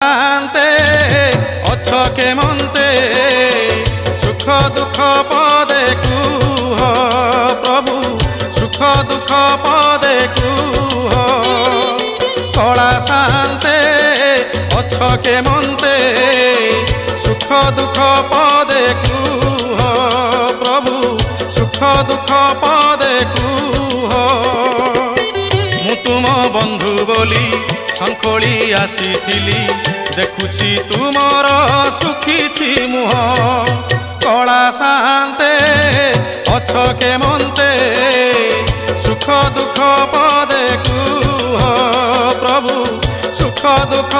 शांते अछ केमंते सुख दुख पदे कुह प्रभु सुख दुख पदे कुह कला शांते अछ केमंते सुख दुख पदे कुह प्रभु सुख दुख पदे कुह मु तुम बंधु बोली शंखोली आसीथिली देखुछि तुमर सुखी मुह कला शांते अछ केमंते सुख दुख पदे कुह प्रभु सुख दुख